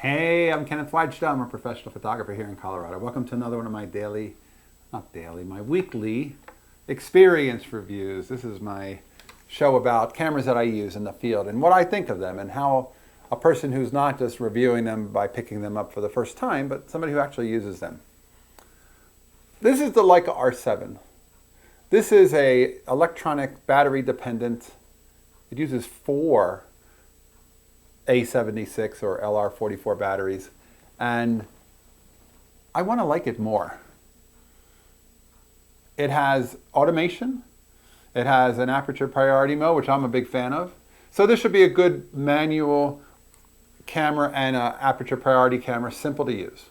Hey, I'm Kenneth Wajda. I'm a professional photographer here in Colorado. Welcome to another one of my my weekly experience reviews. This is my show about cameras that I use in the field and what I think of them and how a person who's not just reviewing them by picking them up for the first time, but somebody who actually uses them. This is the Leica R7. This is a electronic battery dependent. It uses 4 A76 or LR44 batteries, and I want to like it more. It has automation. It has an aperture priority mode, which I'm a big fan of. So this should be a good manual camera and an aperture priority camera, simple to use.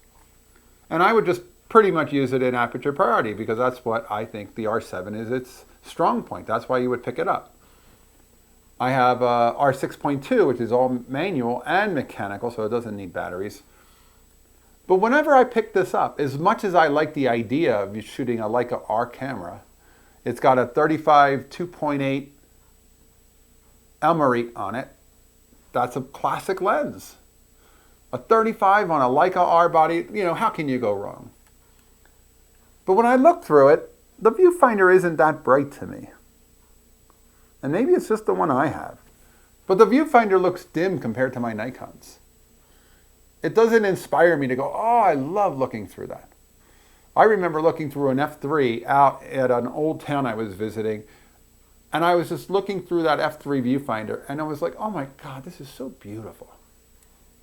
And I would just pretty much use it in aperture priority because that's what I think the R7 is its strong point. That's why you would pick it up. I have a R6.2, which is all manual and mechanical, so it doesn't need batteries. But whenever I pick this up, as much as I like the idea of shooting a Leica R camera, it's got a 35 2.8 Elmerite on it. That's a classic lens. A 35 on a Leica R body, how can you go wrong? But when I look through it, the viewfinder isn't that bright to me. And maybe it's just the one I have. But the viewfinder looks dim compared to my Nikons. It doesn't inspire me to go, oh, I love looking through that. I remember looking through an F3 out at an old town I was visiting, and I was just looking through that F3 viewfinder, and I was like, oh my God, this is so beautiful.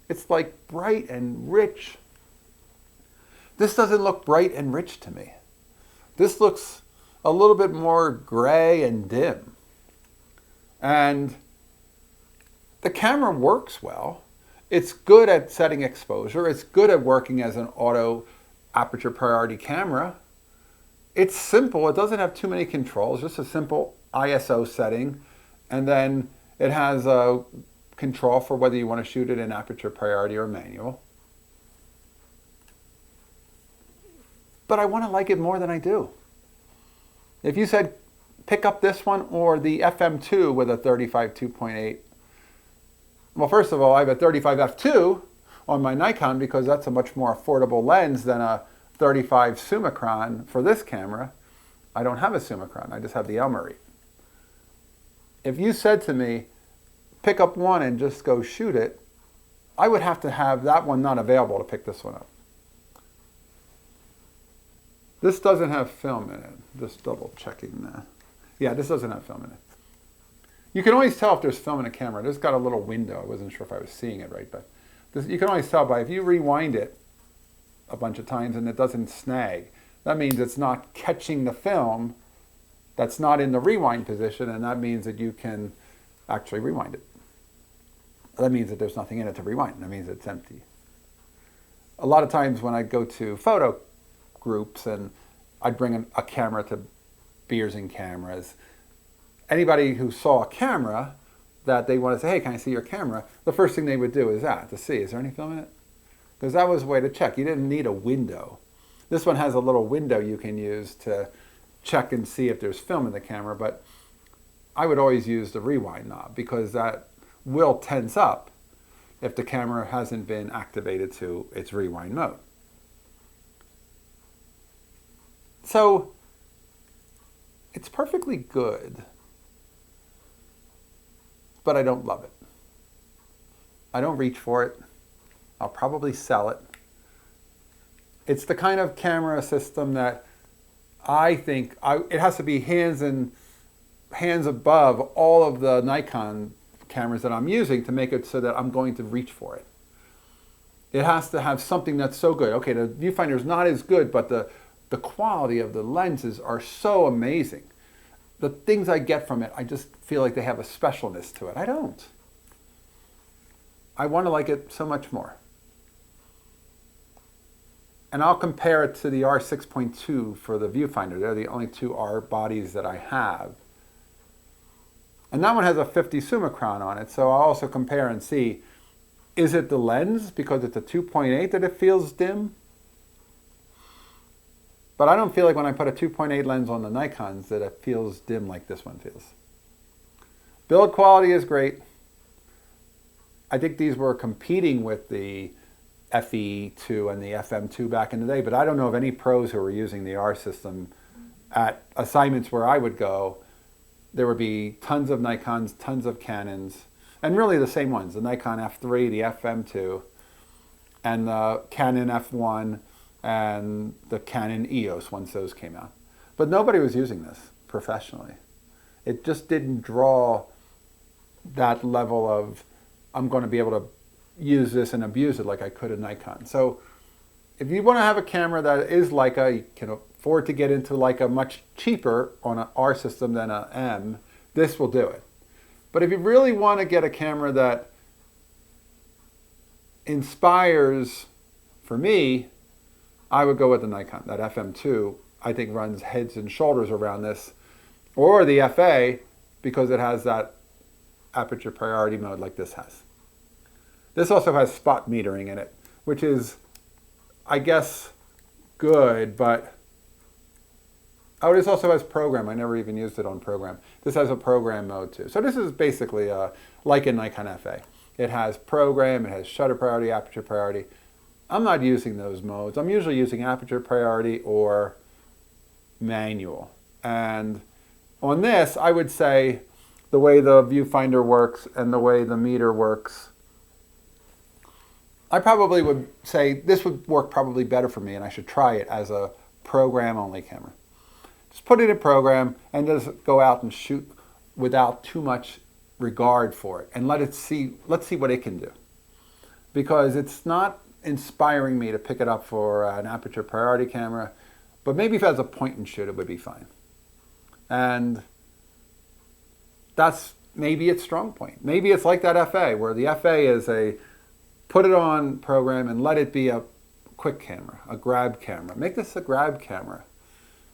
It's like bright and rich. This doesn't look bright and rich to me. This looks a little bit more gray and dim. And the camera works well. It's good at setting exposure. It's good at working as an auto aperture priority camera. It's simple. It doesn't have too many controls, just a simple ISO setting. And then it has a control for whether you want to shoot it in aperture priority or manual. But I want to like it more than I do. If you said, pick up this one or the FM2 with a 35 2.8. Well, first of all, I have a 35 f2 on my Nikon because that's a much more affordable lens than a 35 Summicron for this camera. I don't have a Summicron, I just have the Elmerite. If you said to me, pick up one and just go shoot it, I would have to have that one not available to pick this one up. This doesn't have film in it. Just double checking that. Yeah, this doesn't have film in it. You can always tell if there's film in a camera. It's got a little window. I wasn't sure if I was seeing it right, but you can always tell by if you rewind it a bunch of times and it doesn't snag, that means it's not catching the film that's not in the rewind position, and that means that you can actually rewind it. That means that there's nothing in it to rewind. That means it's empty. A lot of times when I go to photo groups and I'd bring a camera to beers and cameras, anybody who saw a camera that they want to say, hey, can I see your camera? The first thing they would do is to see, is there any film in it? Because that was a way to check. You didn't need a window. This one has a little window you can use to check and see if there's film in the camera, but I would always use the rewind knob because that will tense up if the camera hasn't been activated to its rewind mode. So it's perfectly good, but I don't love it. I don't reach for it. I'll probably sell it. It's the kind of camera system that I think it has to be hands above all of the Nikon cameras that I'm using to make it so that I'm going to reach for it. It has to have something that's so good. Okay, the viewfinder is not as good, but the quality of the lenses are so amazing. The things I get from it, I just feel like they have a specialness to it. I don't. I want to like it so much more. And I'll compare it to the R6.2 for the viewfinder. They're the only two R bodies that I have. And that one has a 50 Summicron on it, so I'll also compare and see, is it the lens because it's a 2.8 that it feels dim? But I don't feel like when I put a 2.8 lens on the Nikons that it feels dim like this one feels. Build quality is great. I think these were competing with the FE2 and the FM2 back in the day, but I don't know of any pros who were using the R system. At assignments where I would go, there would be tons of Nikons, tons of Canons, and really the same ones, the Nikon F3, the FM2, and the Canon F1, and the Canon EOS once those came out. But nobody was using this professionally. It just didn't draw that level of, I'm going to be able to use this and abuse it like I could a Nikon. So if you want to have a camera that is Leica, you can afford to get into Leica much cheaper on an R system than an M, this will do it. But if you really want to get a camera that inspires, for me, I would go with the Nikon. That FM2, I think, runs heads and shoulders around this. Or the FA, because it has that aperture priority mode like this has. This also has spot metering in it, which is, I guess, good, but oh, this also has program. I never even used it on program. This has a program mode too. So this is basically like a Nikon FA. It has program, it has shutter priority, aperture priority. I'm not using those modes. I'm usually using aperture priority or manual. And on this, I would say the way the viewfinder works and the way the meter works, I probably would say this would work probably better for me, and I should try it as a program-only camera. Just put it in program and just go out and shoot without too much regard for it, and let's see what it can do. Because it's not inspiring me to pick it up for an aperture priority camera, but maybe if it has a point and shoot, it would be fine. And that's maybe its strong point. Maybe it's like that FA, where the FA is a put it on program and let it be a quick camera, a grab camera. Make this a grab camera.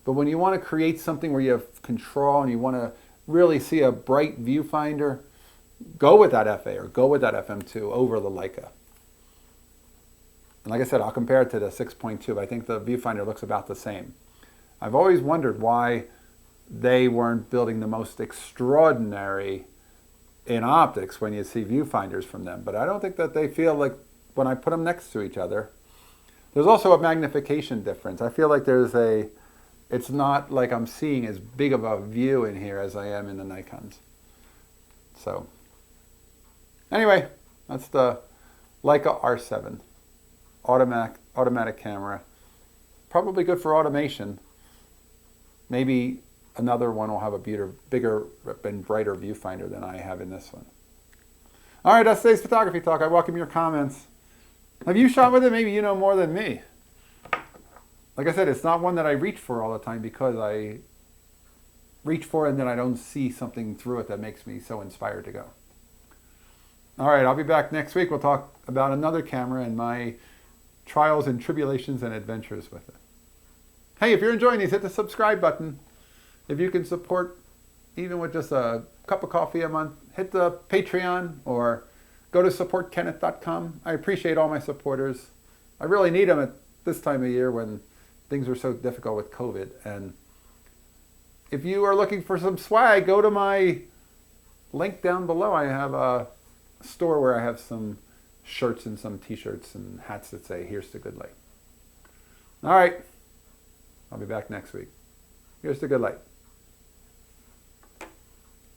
But when you want to create something where you have control and you want to really see a bright viewfinder, go with that FA or go with that FM2 over the Leica. And like I said, I'll compare it to the 6.2, but I think the viewfinder looks about the same. I've always wondered why they weren't building the most extraordinary in optics when you see viewfinders from them, but I don't think that they feel like when I put them next to each other. There's also a magnification difference. I feel like it's not like I'm seeing as big of a view in here as I am in the Nikons. So anyway, that's the Leica R7 automatic camera. Probably good for automation. Maybe another one will have a bigger and brighter viewfinder than I have in this one. All right, that's today's photography talk. I welcome your comments. Have you shot with it? Maybe you know more than me. Like I said, it's not one that I reach for all the time because I reach for it and then I don't see something through it that makes me so inspired to go. All right, I'll be back next week. We'll talk about another camera and my trials and tribulations and adventures with it. Hey, if you're enjoying these, hit the subscribe button. If you can support even with just a cup of coffee a month, hit the Patreon or go to supportkenneth.com. I appreciate all my supporters. I really need them at this time of year when things are so difficult with COVID. And if you are looking for some swag, go to my link down below. I have a store where I have some shirts and some t-shirts and hats that say, "Here's the good light." All right. I'll be back next week. Here's the good light.